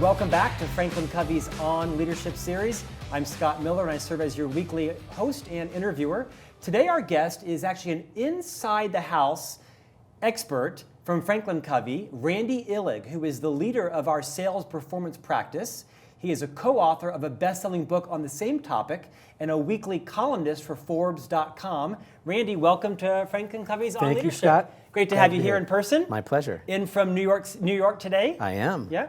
welcome back to FranklinCovey's On Leadership series. I'm Scott Miller and I serve as your weekly host and interviewer. Today our guest is actually an inside the house expert from FranklinCovey, Randy Illig, who is the leader of our sales performance practice. He is a co-author of a best-selling book on the same topic and a weekly columnist for Forbes.com. Randy, welcome to FranklinCovey's On Leadership. Thank you, Scott. Great to have you here in person. My pleasure. In from New York today. I am. Yeah.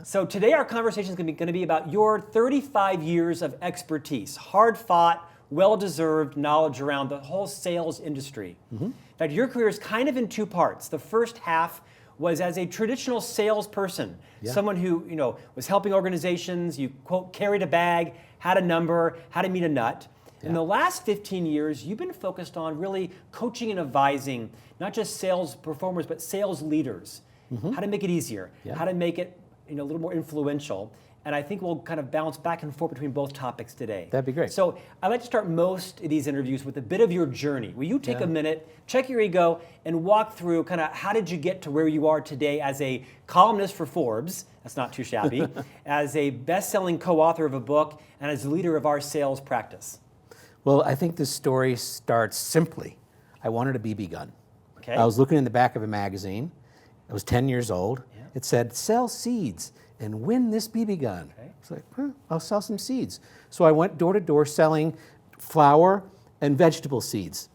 So today our conversation is going to be about your 35 years of expertise, hard-fought, well-deserved knowledge around the whole sales industry. In fact, your career is kind of in two parts. The first half was as a traditional salesperson, someone who was helping organizations. You quote carried a bag, had a number, how to meet a nut. In the last 15 years, you've been focused on really coaching and advising not just sales performers but sales leaders. How to make it easier, how to make it a little more influential. And I think we'll kind of bounce back and forth between both topics today. That'd be great. So I like to start most of these interviews with a bit of your journey. Will you take a minute, check your ego, and walk through kind of how did you get to where you are today as a columnist for Forbes, that's not too shabby, as a best-selling co-author of a book, and as leader of our sales practice? Well, I think this story starts simply. I wanted a BB gun. Okay. I was looking in the back of a magazine. I was 10 years old. It said, sell seeds and win this BB gun. Okay. It's like, I'll sell some seeds. So I went door to door selling flower and vegetable seeds.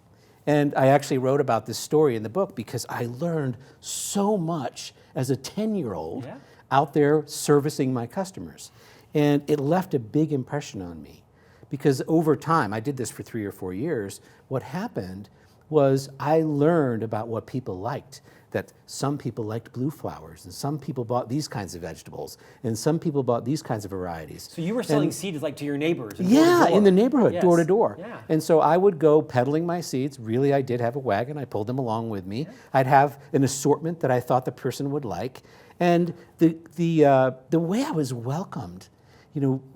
And I actually wrote about this story in the book because I learned so much as a 10-year-old out there servicing my customers. And it left a big impression on me because over time, I did this for 3 or 4 years, what happened was I learned about what people liked. That some people liked blue flowers, and some people bought these kinds of vegetables, and some people bought these kinds of varieties. So you were selling seeds like to your neighbors? Yeah, in the neighborhood, door to door. Yeah. And so I would go peddling my seeds. Really, I did have a wagon. I pulled them along with me. I'd have an assortment that I thought the person would like. And the way I was welcomed,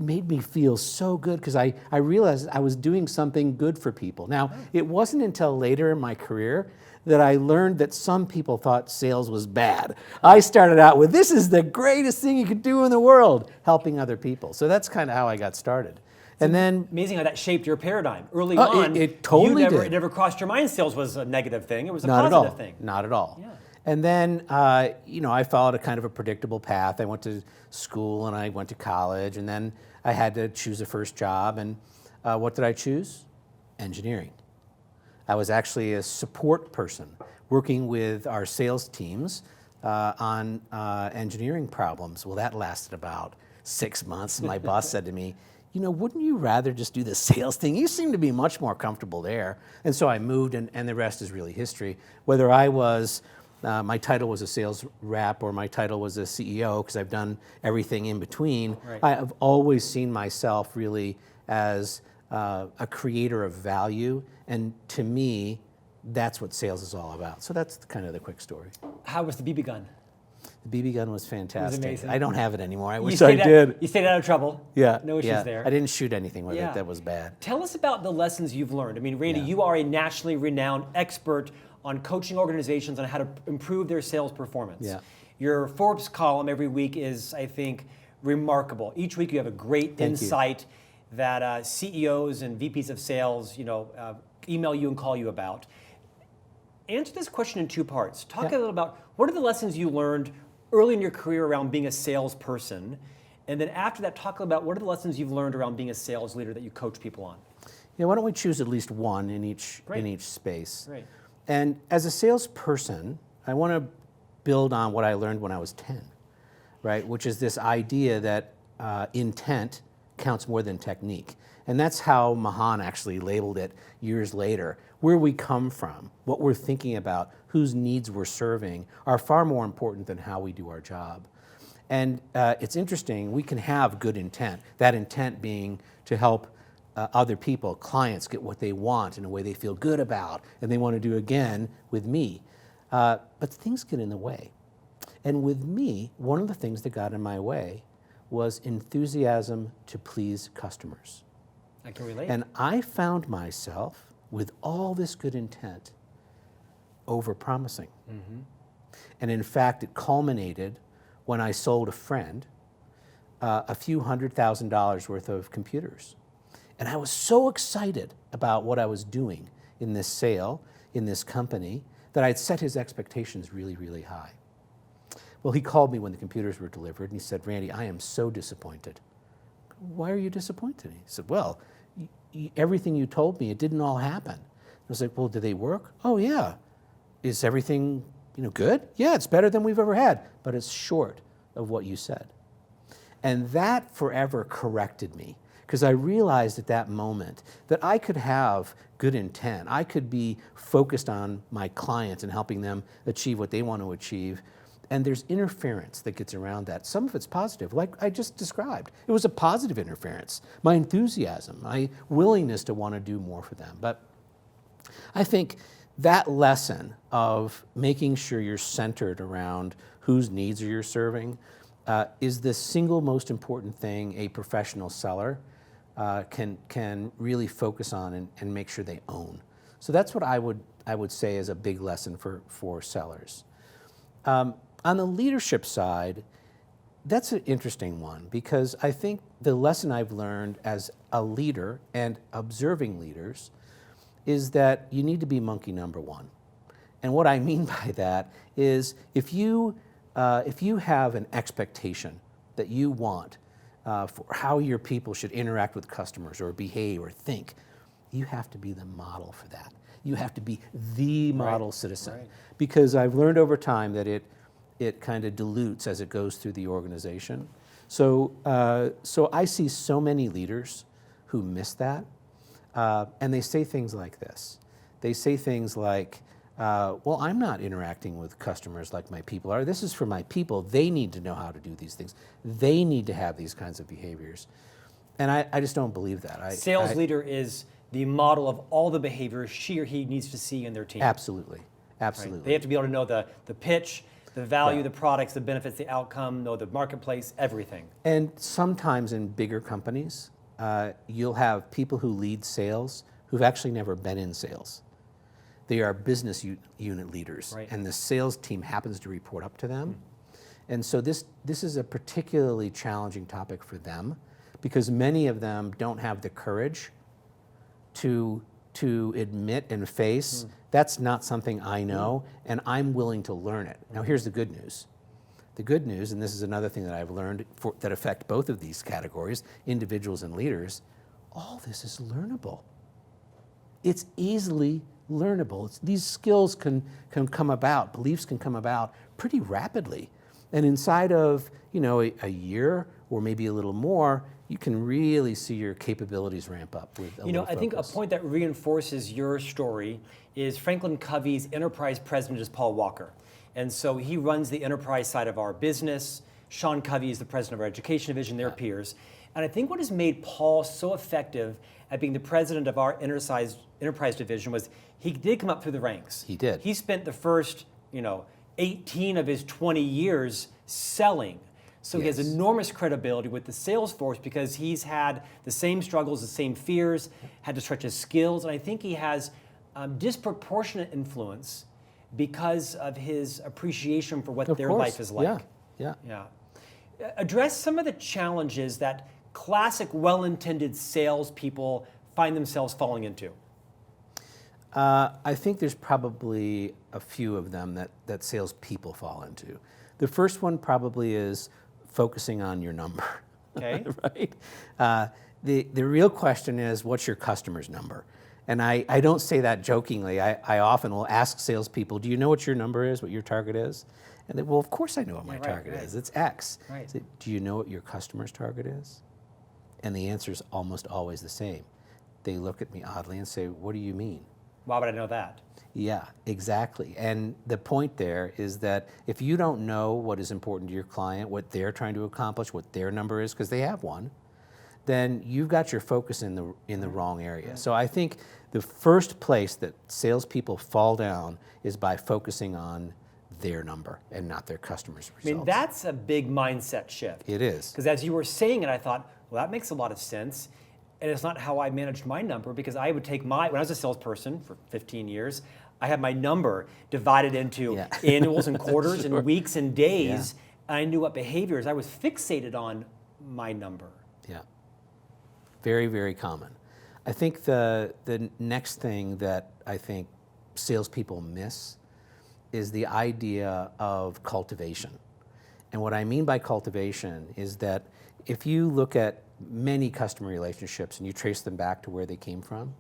made me feel so good because I realized I was doing something good for people. Now, it wasn't until later in my career that I learned that some people thought sales was bad. I started out with, this is the greatest thing you could do in the world, helping other people. So that's kind of how I got started. And then amazing how that shaped your paradigm. Early on, it totally did. It never crossed your mind sales was a negative thing. It was a Not positive at all. thing. Not at all. Yeah. And then, I followed a kind of a predictable path. I went to school and I went to college, and then I had to choose a first job. And what did I choose? Engineering. I was actually a support person working with our sales teams on engineering problems. Well, that lasted about 6 months. My boss said to me, wouldn't you rather just do the sales thing? You seem to be much more comfortable there. And so I moved, and the rest is really history. Whether I was, my title was a sales rep or my title was a CEO, because I've done everything in between, I have always seen myself really as a creator of value. And to me, that's what sales is all about. So that's kind of the quick story. How was the BB gun? The BB gun was fantastic. It was amazing. I don't have it anymore. I wish I did. You stayed out of trouble. Yeah. No issues there. I didn't shoot anything with it that was bad. Tell us about the lessons you've learned. I mean, Randy, you are a nationally renowned expert on coaching organizations on how to improve their sales performance. Yeah. Your Forbes column every week is, I think, remarkable. Each week you have a great insight that CEOs and VPs of sales, email you and call you about. Answer this question in two parts. Talk a little about what are the lessons you learned early in your career around being a salesperson, and then after that, talk about what are the lessons you've learned around being a sales leader that you coach people on. Yeah, why don't we choose at least one in each space? Great. And as a salesperson, I want to build on what I learned when I was 10, right? Which is this idea that intent counts more than technique. And that's how Mahan actually labeled it years later. Where we come from, what we're thinking about, whose needs we're serving are far more important than how we do our job. And it's interesting, we can have good intent, that intent being to help other people, clients, get what they want in a way they feel good about and they want to do again with me. But things get in the way. And with me, one of the things that got in my way was enthusiasm to please customers. I can relate. And I found myself with all this good intent over-promising. And in fact, it culminated when I sold a friend a few $100,000 worth of computers. And I was so excited about what I was doing in this sale, in this company, that I'd set his expectations really, really high. Well, he called me when the computers were delivered, and he said, Randy, I am so disappointed. Why are you disappointed? He said, well, everything you told me, it didn't all happen. I was like, well, did they work? Oh, yeah. Is everything good? Yeah, it's better than we've ever had, but it's short of what you said. And that forever corrected me, because I realized at that moment that I could have good intent. I could be focused on my clients and helping them achieve what they want to achieve. And there's interference that gets around that. Some of it's positive, like I just described. It was a positive interference. My enthusiasm, my willingness to want to do more for them. But I think that lesson of making sure you're centered around whose needs are you serving is the single most important thing a professional seller can really focus on and make sure they own. So that's what I would say is a big lesson for sellers. On the leadership side, that's an interesting one, because I think the lesson I've learned as a leader and observing leaders is that you need to be monkey number one. And what I mean by that is if you have an expectation that you want for how your people should interact with customers or behave or think, you have to be the model for that. You have to be the model citizen. Right. Because I've learned over time that it kind of dilutes as it goes through the organization. So I see so many leaders who miss that, and they say things like this. They say things like, well, I'm not interacting with customers like my people are. This is for my people. They need to know how to do these things. They need to have these kinds of behaviors. And I just don't believe that. Sales leader is the model of all the behaviors she or he needs to see in their team. Absolutely, absolutely. Right? They have to be able to know the pitch, the value, the products, the benefits, the outcome, know the marketplace, everything. And sometimes in bigger companies, you'll have people who lead sales who've actually never been in sales. They are business unit leaders, and the sales team happens to report up to them. And so this is a particularly challenging topic for them, because many of them don't have the courage to admit and face, that's not something I know, and I'm willing to learn it. Now here's the good news. The good news, and this is another thing that I've learned that affect both of these categories, individuals and leaders, all this is learnable. It's easily learnable. These skills can come about, beliefs can come about pretty rapidly. And inside of a year or maybe a little more, you can really see your capabilities ramp up with a little I think a point that reinforces your story is FranklinCovey's enterprise president is Paul Walker. And so he runs the enterprise side of our business. Sean Covey is the president of our education division, their peers. And I think what has made Paul so effective at being the president of our enterprise division was he did come up through the ranks. He did. He spent the first 18 of his 20 years selling. So he has enormous credibility with the sales force because he's had the same struggles, the same fears, had to stretch his skills, and I think he has disproportionate influence because of his appreciation for what their life is like. Yeah. Address some of the challenges that classic well-intended salespeople find themselves falling into. I think there's probably a few of them that salespeople fall into. The first one probably is focusing on your number. Okay. Right? The real question is, what's your customer's number? And I don't say that jokingly. I often will ask salespeople, do you know what your number is, what your target is? And they, well, of course I know what my target is. It's X. Right. So, do you know what your customer's target is? And the answer is almost always the same. They look at me oddly and say, what do you mean? Why would I know that? Yeah, exactly. And the point there is that if you don't know what is important to your client, what they're trying to accomplish, what their number is, because they have one, then you've got your focus in the wrong area. So I think the first place that salespeople fall down is by focusing on their number and not their customers' results. I mean, that's a big mindset shift. It is. Because as you were saying it, I thought, well, that makes a lot of sense. And it's not how I managed my number, because I would take when I was a salesperson for 15 years, I had my number divided into annuals and quarters and weeks and days. And I knew what behaviors. I was fixated on my number. Yeah. Very, very common. I think the next thing that I think salespeople miss is the idea of cultivation. And what I mean by cultivation is that if you look at many customer relationships and you trace them back to where they came from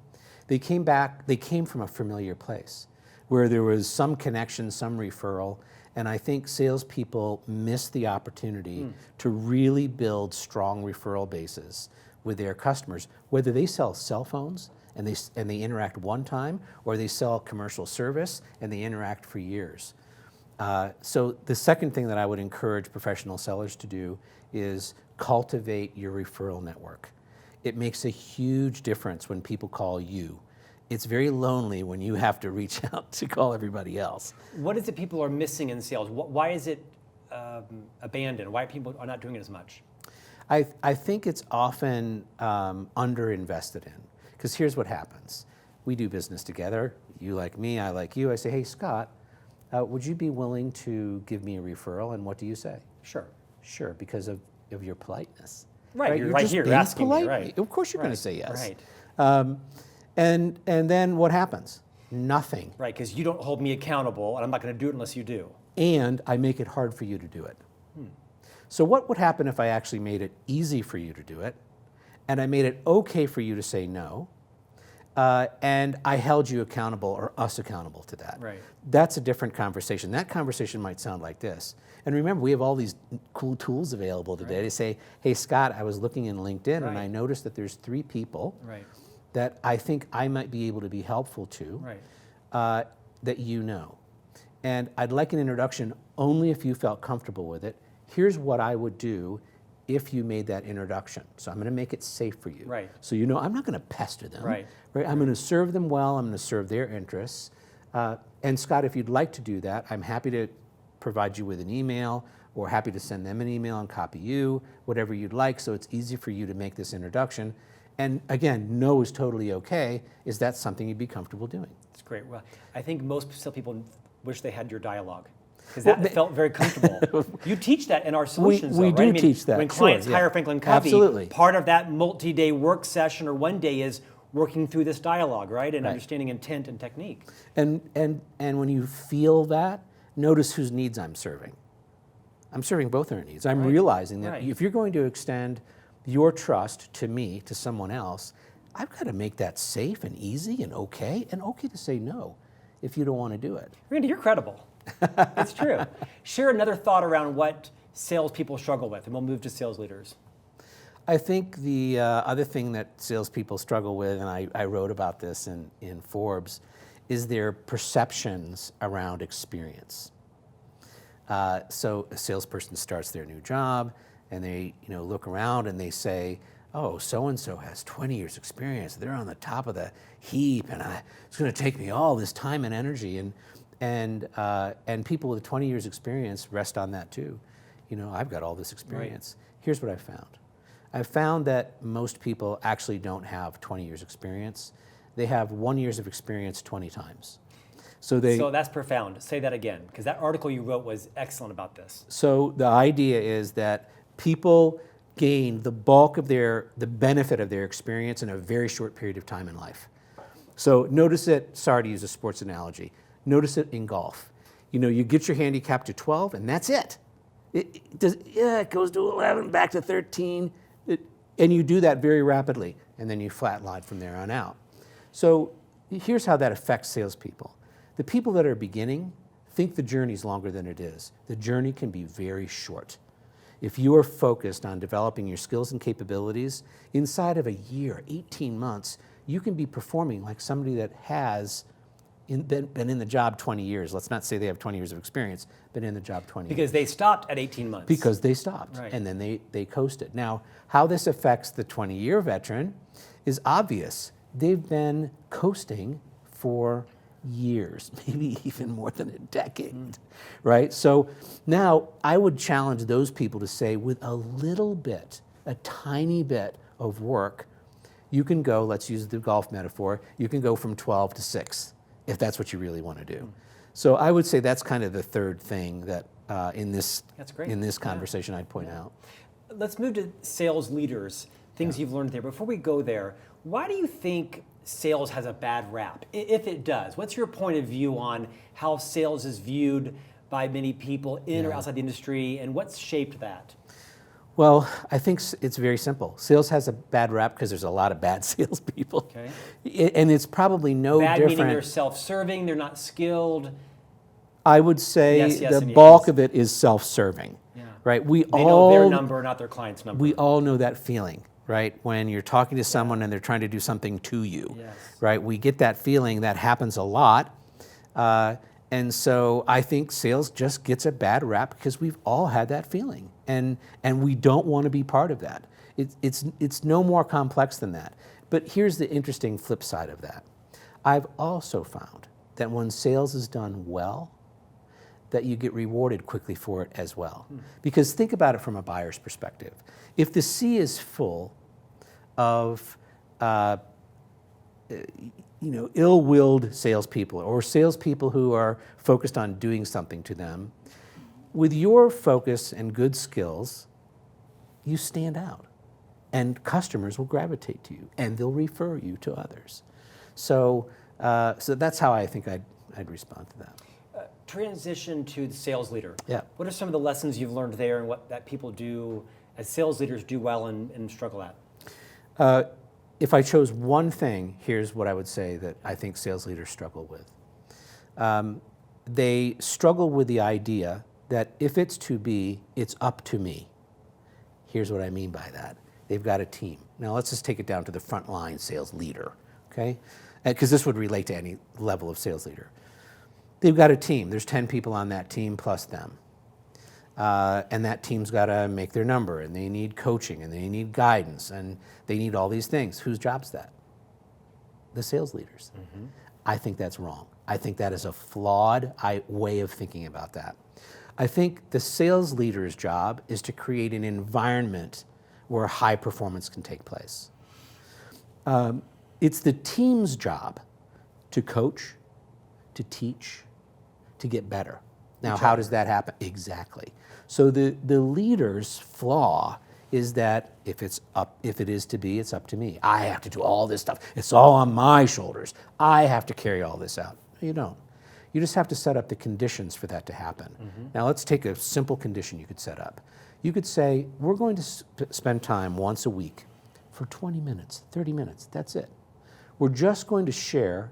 from a familiar place where there was some connection, some referral, and I think salespeople miss the opportunity to really build strong referral bases with their customers, whether they sell cell phones and they interact one time, or they sell commercial service and they interact for years. So the second thing that I would encourage professional sellers to do is cultivate your referral network. It makes a huge difference when people call you. It's very lonely when you have to reach out to call everybody else. What is it people are missing in sales? Why is it abandoned? Why people are not doing it as much? I think it's often underinvested in, because here's what happens. We do business together. You like me, I like you. I say, hey, Scott, would you be willing to give me a referral? And what do you say? Sure. Sure, because of your politeness. Right, you're right just here being asking polite. me, right. Of course you're Right, going to say yes. Right. And then what happens? Nothing. Right, because you don't hold me accountable, and I'm not going to do it unless you do. And I make it hard for you to do it. So what would happen if I actually made it easy for you to do it, and I made it okay for you to say no, and I held you accountable, or us accountable to that? Right. That's a different conversation. That conversation might sound like this. And remember, we have all these cool tools available today to say, hey, Scott, I was looking in LinkedIn and I noticed that there's 3 people that I think I might be able to be helpful to that you know. And I'd like an introduction only if you felt comfortable with it. Here's what I would do if you made that introduction. So I'm going to make it safe for you. Right. So you know I'm not going to pester them. Right. I'm going to serve them well. I'm going to serve their interests. And Scott, if you'd like to do that, I'm happy to provide you with an email, or happy to send them an email and copy you, whatever you'd like, so it's easy for you to make this introduction. And again, no is totally okay. Is that something you'd be comfortable doing? That's great. Well, I think most salespeople wish they had your dialogue, because that felt very comfortable. You teach that in our solutions, we though, do right? I mean, teach that. When Sure, clients yeah. hire FranklinCovey, Absolutely. part of that multi-day work session or one day is working through this dialogue, right? And understanding intent and technique. And when you feel that, notice whose needs I'm serving. I'm serving both their needs. I'm realizing that if you're going to extend your trust to me, to someone else, I've got to make that safe and easy and okay to say no if you don't want to do it. Randy, you're credible. It's true. Share another thought around what salespeople struggle with, and we'll move to sales leaders. I think the other thing that salespeople struggle with, and I wrote about this in Forbes, is their perceptions around experience. So a salesperson starts their new job, and they look around and they say, oh, so-and-so has 20 years experience. They're on the top of the heap, and it's going to take me all this time and energy. And people with 20 years experience rest on that too. I've got all this experience. Here's what I found. I've found that most people actually don't have 20 years experience. They have 1 year of experience 20 times. So that's profound. Say that again, because that article you wrote was excellent about this. So the idea is that people gain the bulk of the benefit of their experience in a very short period of time in life. So notice it, sorry to use a sports analogy, notice it in golf. You get your handicap to 12 and that's it. It goes to 11, back to 13, and you do that very rapidly, and then you flatline from there on out. So here's how that affects salespeople. The people that are beginning think the journey's longer than it is. The journey can be very short. If you are focused on developing your skills and capabilities, inside of a year, 18 months, you can be performing like somebody that has been in the job 20 years. Let's not say they have 20 years of experience, been in the job 20 years. Because they stopped at 18 months. Because they stopped, and then they coasted. Now, how this affects the 20-year veteran is obvious. They've been coasting for years, maybe even more than a decade, right? So now I would challenge those people to say, with a little bit, a tiny bit of work, you can go, let's use the golf metaphor, you can go from 12 to 6, if that's what you really want to do. So I would say that's kind of the third thing that in this conversation I'd point out. let's move to sales leaders, things you've learned there. Before we go there, why do you think sales has a bad rap, if it does? What's your point of view on how sales is viewed by many people in or outside the industry, and what's shaped that? Well, I think it's very simple. Sales has a bad rap because there's a lot of bad salespeople. Okay. And it's probably no Bad different. meaning they're self-serving, they're not skilled. I would say Yes, yes, the and bulk yes. of it is self-serving, Yeah. right? They know their number, not their client's number. We all know that feeling, right? When you're talking to someone and they're trying to do something to you, Yes. right? We get that feeling. That happens a lot. And so I think sales just gets a bad rap because we've all had that feeling, and we don't want to be part of that. It's no more complex than that. But here's the interesting flip side of that. I've also found that when sales is done well, that you get rewarded quickly for it as well. Because think about it from a buyer's perspective. If the sea is full of ill-willed salespeople or salespeople who are focused on doing something to them, with your focus and good skills, you stand out, and customers will gravitate to you, and they'll refer you to others. So that's how I think I'd respond to that. Transition to the sales leader. Yeah. What are some of the lessons you've learned there, and what that people do as sales leaders do well and struggle at? If I chose one thing, here's what I would say that I think sales leaders struggle with. They struggle with the idea that if it's to be, it's up to me. Here's what I mean by that. They've got a team. Now let's just take it down to the frontline sales leader, okay? Because this would relate to any level of sales leader. They've got a team. There's 10 people on that team plus them. And that team's got to make their number, and they need coaching, and they need guidance, and they need all these things. Whose job's that? The sales leaders. Mm-hmm. I think that's wrong. I think that is a flawed way of thinking about that. I think the sales leader's job is to create an environment where high performance can take place. It's the team's job to coach, to teach, to get better. Now, how does that happen? Exactly. So the leader's flaw is that if it is to be, it's up to me. I have to do all this stuff. It's all on my shoulders. I have to carry all this out. You don't. You just have to set up the conditions for that to happen. Mm-hmm. Now, let's take a simple condition you could set up. You could say, we're going to spend time once a week for 20 minutes, 30 minutes. That's it. We're just going to share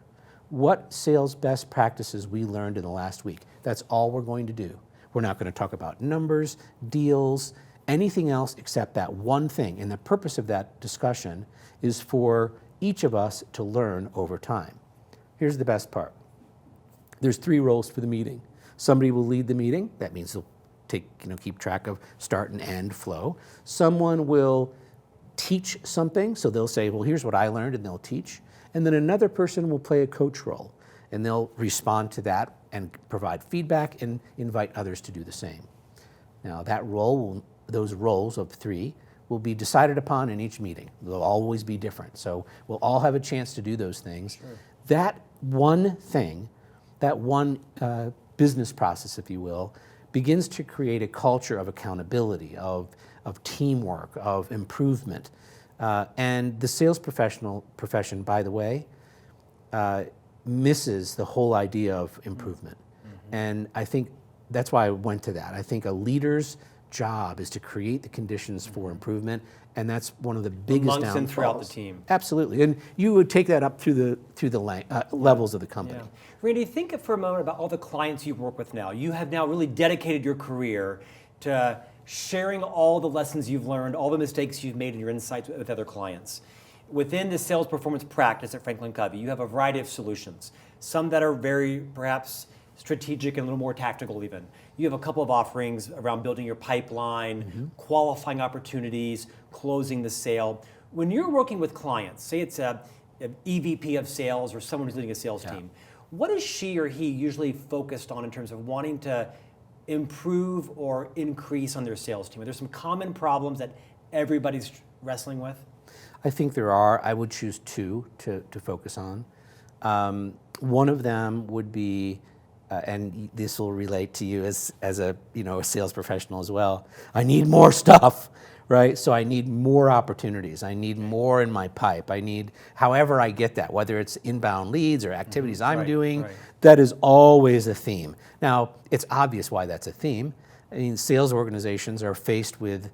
what sales best practices we learned in the last week. That's all we're going to do. We're not going to talk about numbers, deals, anything else except that one thing. And the purpose of that discussion is for each of us to learn over time. Here's the best part. There's 3 roles for the meeting. Somebody will lead the meeting. That means they'll keep track of start and end flow. Someone will teach something. So they'll say, well, here's what I learned, and they'll teach. And then another person will play a coach role, and they'll respond to that and provide feedback and invite others to do the same. Now those roles of 3 will be decided upon in each meeting. They'll always be different. So we'll all have a chance to do those things. Sure. That one thing, that one business process, if you will, begins to create a culture of accountability, of teamwork, of improvement. And the sales profession, by the way, misses the whole idea of improvement. Mm-hmm. And I think that's why I went to that. I think a leader's job is to create the conditions for improvement, and that's one of the biggest downfalls. Amongst and throughout the team. Absolutely, and you would take that up through the levels of the company. Yeah. Randy, think for a moment about all the clients you work with now. You have now really dedicated your career to sharing all the lessons you've learned, all the mistakes you've made in your insights with other clients. Within the sales performance practice at FranklinCovey, you have a variety of solutions, some that are very perhaps strategic and a little more tactical even. You have a couple of offerings around building your pipeline, mm-hmm. qualifying opportunities, closing the sale. When you're working with clients, say it's an EVP of sales or someone who's leading a sales team, what is she or he usually focused on in terms of wanting to improve or increase on their sales team? Are there some common problems that everybody's wrestling with? I think there are. I would choose 2 to focus on. One of them would be, and this will relate to you as a sales professional as well. I need more stuff, right? So I need more opportunities. I need more in my pipe. I need, however I get that, whether it's inbound leads or activities I'm doing, that is always a theme. Now, it's obvious why that's a theme. I mean, sales organizations are faced with,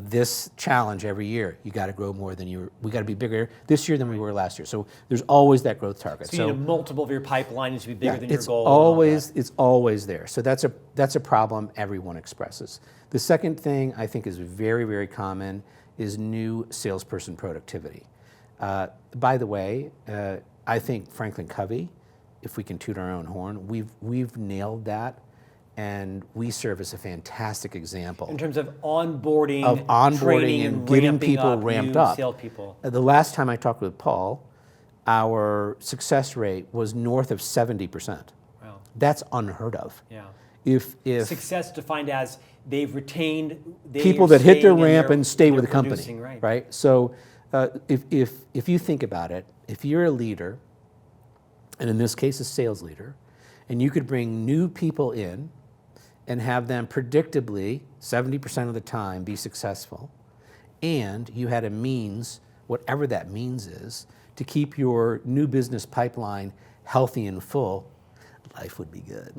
this challenge every year. You got to grow more than we got to be bigger this year than we were last year. So there's always that growth target. So you need a multiple of your pipeline needs to be bigger than your goal. It's always there. So that's a problem everyone expresses. The second thing I think is very, very common is new salesperson productivity. By the way, I think FranklinCovey, if we can toot our own horn, we've nailed that. And we serve as a fantastic example. In terms of onboarding and getting people ramped up. Salespeople. The last time I talked with Paul, our success rate was north of 70%. Wow. That's unheard of. Yeah. If success defined as they've retained people that hit their ramp and stay with the company, right? So if you think about it, if you're a leader, and in this case a sales leader, and you could bring new people in and have them predictably, 70% of the time, be successful, and you had a means, whatever that means is, to keep your new business pipeline healthy and full, life would be good,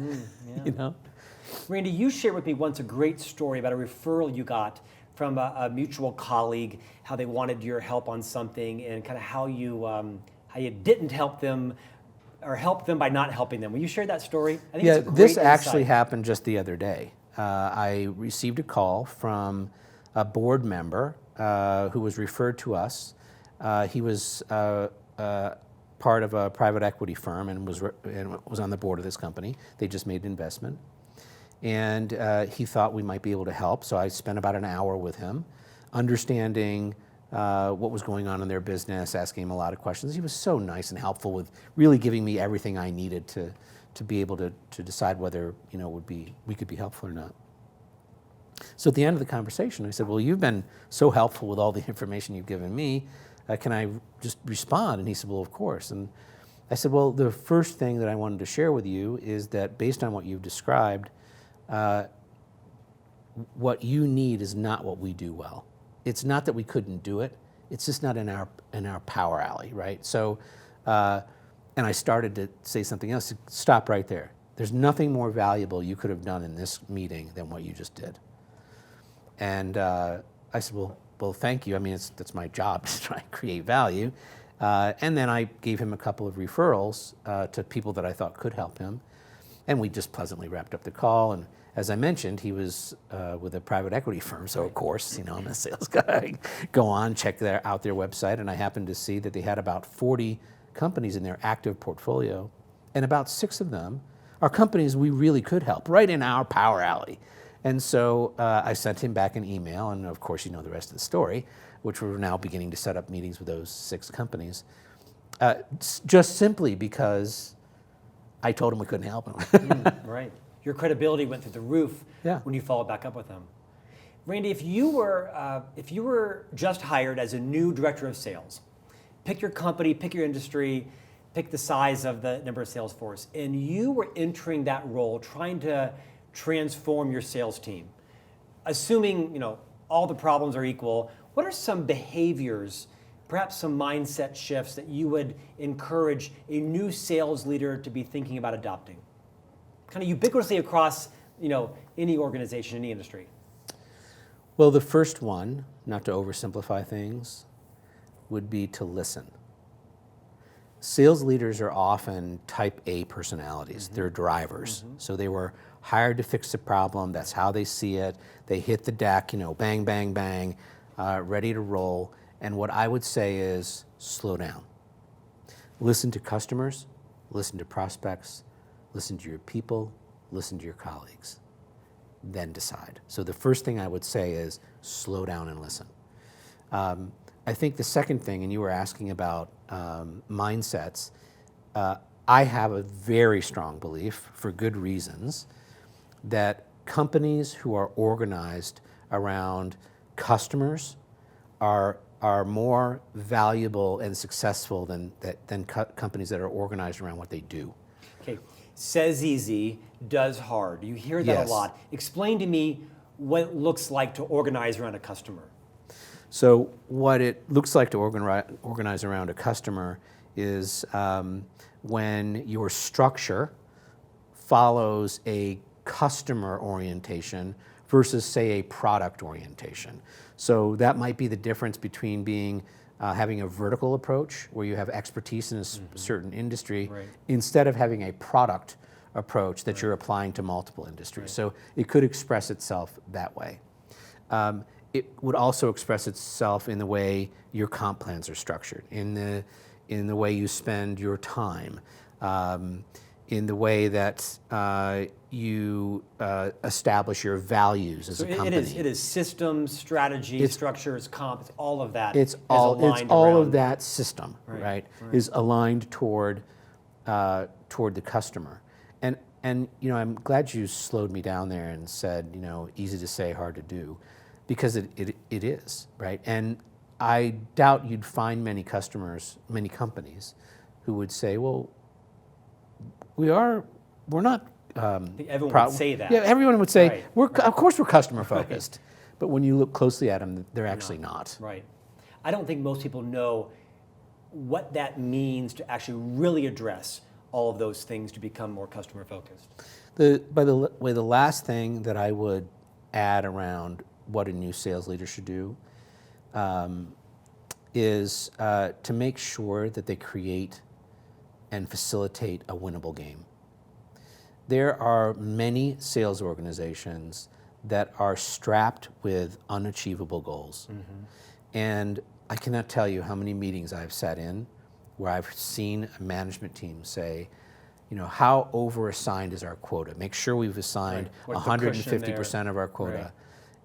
Randy, you shared with me once a great story about a referral you got from a mutual colleague, how they wanted your help on something, and kind of how you didn't help them, or help them by not helping them. Will you share that story? I think it's a great this insight. actually happened just the other day. I received a call from a board member who was referred to us. He was part of a private equity firm and was on the board of this company. They just made an investment. And he thought we might be able to help, so I spent about an hour with him, understanding what was going on in their business, asking him a lot of questions. He was so nice and helpful with really giving me everything I needed to be able to decide whether we could be helpful or not. So at the end of the conversation, I said, well, you've been so helpful with all the information you've given me. Can I just respond? And he said, well, of course. And I said, well, the first thing that I wanted to share with you is that based on what you've described, what you need is not what we do well. It's not that we couldn't do it. It's just not in our power alley, right? So, and I started to say something else. Stop right there. There's nothing more valuable you could have done in this meeting than what you just did. And I said, well, thank you. I mean, that's my job to try and create value. And then I gave him a couple of referrals to people that I thought could help him. And we just pleasantly wrapped up the call. And as I mentioned, he was with a private equity firm. So of course, I'm a sales guy. Go on, check out their website. And I happened to see that they had about 40 companies in their active portfolio. And about 6 of them are companies we really could help, right in our power alley. And so I sent him back an email. And of course, you know the rest of the story, which we're now beginning to set up meetings with those 6 companies. Just simply because I told him we couldn't help him. Right. Your credibility went through the roof when you followed back up with them. Randy, if you were just hired as a new director of sales, pick your company, pick your industry, pick the size of the number of sales force, and you were entering that role, trying to transform your sales team, assuming all the problems are equal, what are some behaviors, perhaps some mindset shifts that you would encourage a new sales leader to be thinking about adopting? Kind of ubiquitously across, any organization, any industry. Well, the first one, not to oversimplify things, would be to listen. Sales leaders are often type A personalities. Mm-hmm. They're drivers. Mm-hmm. So they were hired to fix the problem. That's how they see it. They hit the deck, bang, bang, bang, ready to roll. And what I would say is slow down. Listen to customers, listen to prospects, listen to your people, listen to your colleagues, then decide. So the first thing I would say is slow down and listen. I think the second thing, and you were asking about mindsets, I have a very strong belief, for good reasons, that companies who are organized around customers are more valuable and successful than companies that are organized around what they do. Okay, says easy, does hard. You hear that a lot. Explain to me what it looks like to organize around a customer. So what it looks like to organize around a customer is when your structure follows a customer orientation versus, say, a product orientation. So that might be the difference between being having a vertical approach where you have expertise in a certain industry instead of having a product approach that you're applying to multiple industries. So it could express itself that way. It would also express itself in the way your comp plans are structured, in the way you spend your time, in the way that you establish your values as a company. It is systems, strategy, structures, comp, it's all of that. It's all of that system, right, is aligned toward the customer. And you know, I'm glad you slowed me down there and said, you know, easy to say, hard to do, because it is, right? And I doubt you'd find many customers, many companies, who would say, well, we're not. I think everyone would say that. Yeah, everyone would say, of course we're customer focused, but when you look closely at them, they're actually not. Right. I don't think most people know what that means to actually really address all of those things to become more customer focused. By the way, the last thing that I would add around what a new sales leader should do is to make sure that they create and facilitate a winnable game. There are many sales organizations that are strapped with unachievable goals. And I cannot tell you how many meetings I've sat in where I've seen a management team say, you know, how overassigned is our quota? Make sure we've assigned 150% of our quota.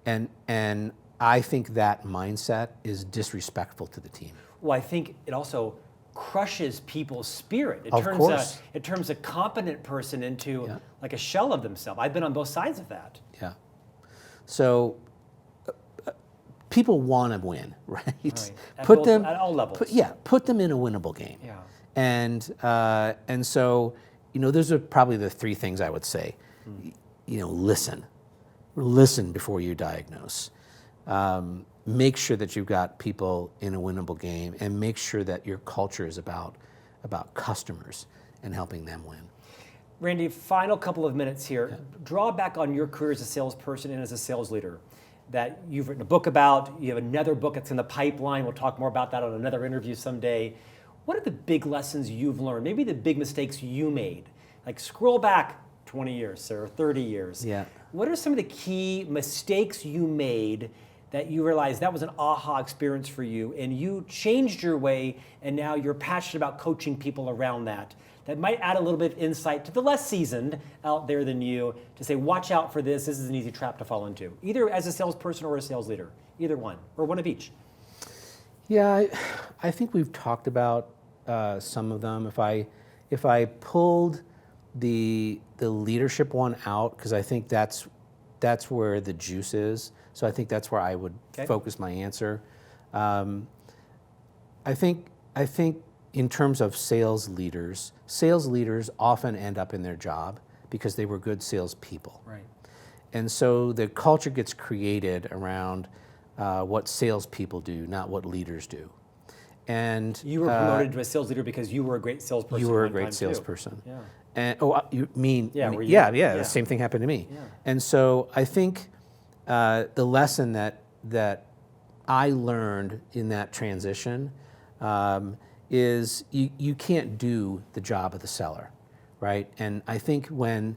And I think that mindset is disrespectful to the team. Well, I think it also crushes people's spirit. It turns a competent person into like a shell of themselves. I've been on both sides of that. Yeah. So people want to win, right? At all levels. Put them in a winnable game. Yeah. And so, you know, those are probably the three things I would say. You know, listen before you diagnose. Make sure that you've got people in a winnable game, and make sure that your culture is about customers and helping them win. Randy, final couple of minutes here. Draw back on your career as a salesperson and as a sales leader that you've written a book about. You have another book that's in the pipeline. We'll talk more about that on another interview someday. What are the big lessons you've learned? Maybe the big mistakes you made? Like scroll back 20 years or 30 years. Yeah. What are some of the key mistakes you made that you realized that was an aha experience for you and you changed your way and now you're passionate about coaching people around that? That might add a little bit of insight to the less seasoned out there than you to say, watch out for this. This is an easy trap to fall into, either as a salesperson or a sales leader, either one, or one of each. Yeah, I think we've talked about some of them. If I pulled the leadership one out, because I think that's where the juice is. So I think that's where I would focus my answer. I think in terms of sales leaders often end up in their job because they were good salespeople. Right. And so the culture gets created around what salespeople do, not what leaders do. And you were promoted to a sales leader because you were a great salesperson. You were a great salesperson. Yeah. And you mean? Yeah. The same thing happened to me. Yeah. And so I think the lesson that I learned in that transition is you can't do the job of the seller, right? And I think when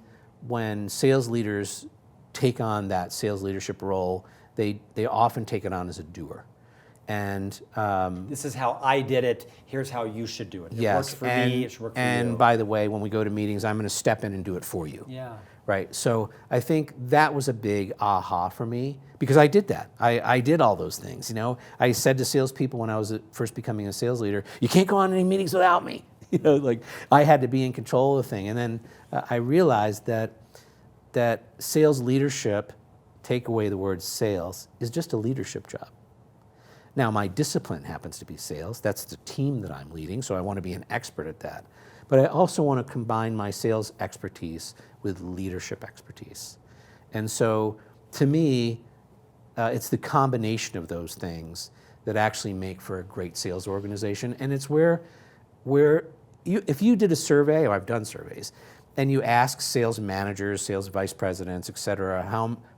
sales leaders take on that sales leadership role, they often take it on as a doer. And this is how I did it. Here's how you should do it. It works for me. It should work for you. And by the way, when we go to meetings, I'm going to step in and do it for you. Yeah. Right. So I think that was a big aha for me because I did that. I did all those things. You know, I said to salespeople when I was first becoming a sales leader, "You can't go on any meetings without me." You know, like I had to be in control of the thing. And then I realized that sales leadership, take away the word sales, is just a leadership job. Now, my discipline happens to be sales. That's the team that I'm leading, so I want to be an expert at that. But I also want to combine my sales expertise with leadership expertise. And so, to me, it's the combination of those things that actually make for a great sales organization. And it's where if you did a survey, or I've done surveys, and you ask sales managers, sales vice presidents, et cetera,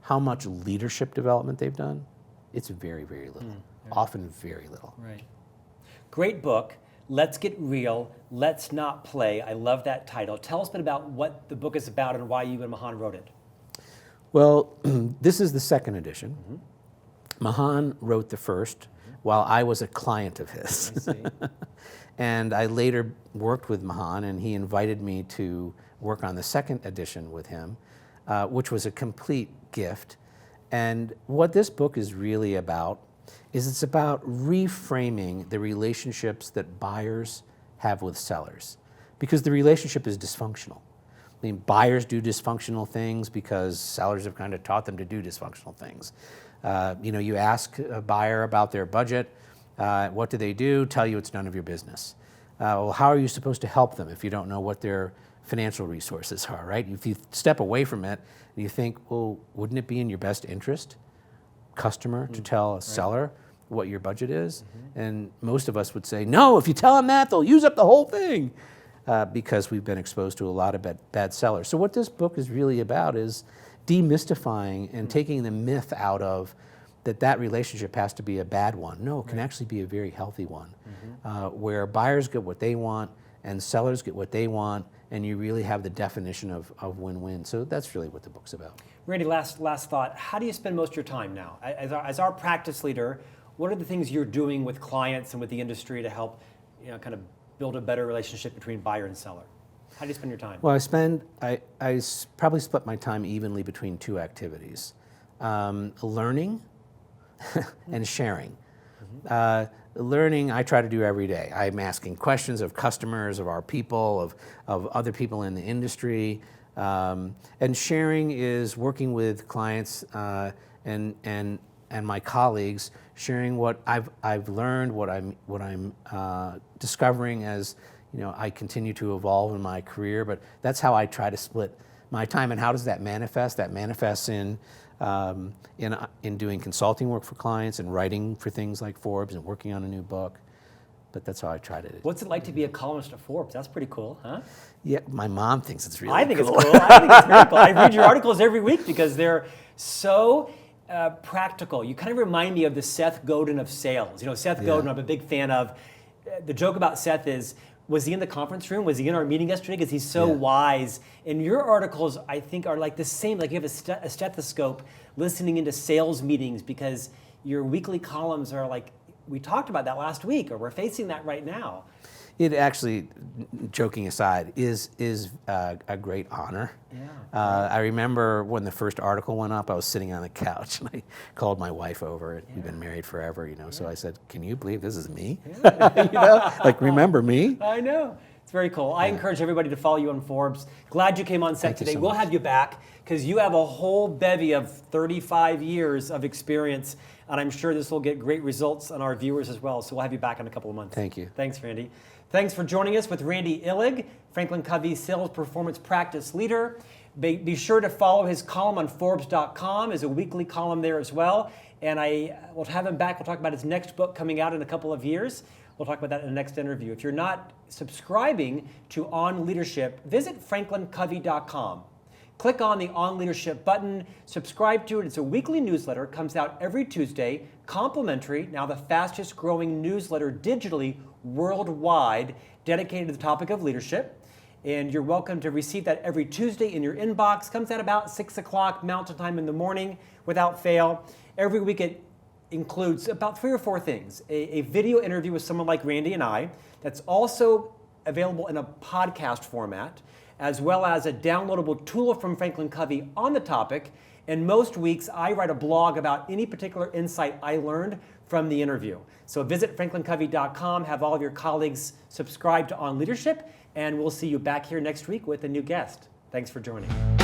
how much leadership development they've done, it's very, very little. Often very little. Right. Great book. Let's Get Real, Let's Not Play. I love that title. Tell us a bit about what the book is about and why you and Mahan wrote it. Well, this is the second edition. Mahan wrote the first while I was a client of his. I see. And I later worked with Mahan, and he invited me to work on the second edition with him, which was a complete gift. And what this book is really about is it's about reframing the relationships that buyers have with sellers, because the relationship is dysfunctional. I mean, buyers do dysfunctional things because sellers have kind of taught them to do dysfunctional things. You ask a buyer about their budget, what do they do? Tell you it's none of your business. Well, how are you supposed to help them if you don't know what their financial resources are, right? If you step away from it and you think, well, wouldn't it be in your best interest, customer, to tell a seller what your budget is? And most of us would say, no, if you tell them that, they'll use up the whole thing, because we've been exposed to a lot of bad sellers. So what this book is really about is demystifying and taking the myth out of that relationship has to be a bad one. No, it can actually be a very healthy one, where buyers get what they want and sellers get what they want, and you really have the definition of win-win. So that's really what the book's about. Randy, last thought. How do you spend most of your time now? As our practice leader, what are the things you're doing with clients and with the industry to help kind of build a better relationship between buyer and seller? How do you spend your time? Well, I probably split my time evenly between two activities. Learning and sharing. Learning, I try to do every day. I'm asking questions of customers, of our people, of other people in the industry. And sharing is working with clients and my colleagues, sharing what I've learned, what I'm discovering as I continue to evolve in my career. But that's how I try to split my time. And how does that manifest? That manifests in doing consulting work for clients and writing for things like Forbes and working on a new book. But that's how I try to. What's it like to be a columnist at Forbes? That's pretty cool, huh? Yeah, my mom thinks it's really cool. I think it's cool. I think it's very cool. I read your articles every week because they're so practical. You kind of remind me of the Seth Godin of sales. Seth Godin, I'm a big fan of. The joke about Seth is, was he in the conference room? Was he in our meeting yesterday? Because he's so wise. And your articles, I think, are like the same. Like you have a stethoscope listening into sales meetings, because your weekly columns are like, we talked about that last week, or we're facing that right now. It actually, joking aside, is a great honor. Yeah. I remember when the first article went up, I was sitting on the couch and I called my wife over. And we've been married forever, So I said, "Can you believe this is me?" Like, remember me? I know. It's very cool. I encourage everybody to follow you on Forbes. Glad you came on set today. We'll have you back because you have a whole bevy of 35 years of experience, and I'm sure this will get great results on our viewers as well. So we'll have you back in a couple of months. Thank you. Thanks, Randy. Thanks for joining us with Randy Illig, FranklinCovey Sales Performance Practice Leader. Be sure to follow his column on Forbes.com. There's a weekly column there as well. And I will have him back. We'll talk about his next book coming out in a couple of years. We'll talk about that in the next interview. If you're not subscribing to On Leadership, visit FranklinCovey.com. Click on the On Leadership button, subscribe to it. It's a weekly newsletter, comes out every Tuesday, complimentary, now the fastest growing newsletter digitally worldwide, dedicated to the topic of leadership. And you're welcome to receive that every Tuesday in your inbox. Comes out about 6 o'clock Mountain Time in the morning without fail. Every week it includes about 3 or 4 things. A video interview with someone like Randy and I that's also available in a podcast format, as well as a downloadable tool from FranklinCovey on the topic. And most weeks, I write a blog about any particular insight I learned from the interview. So visit FranklinCovey.com, have all of your colleagues subscribe to On Leadership, and we'll see you back here next week with a new guest. Thanks for joining.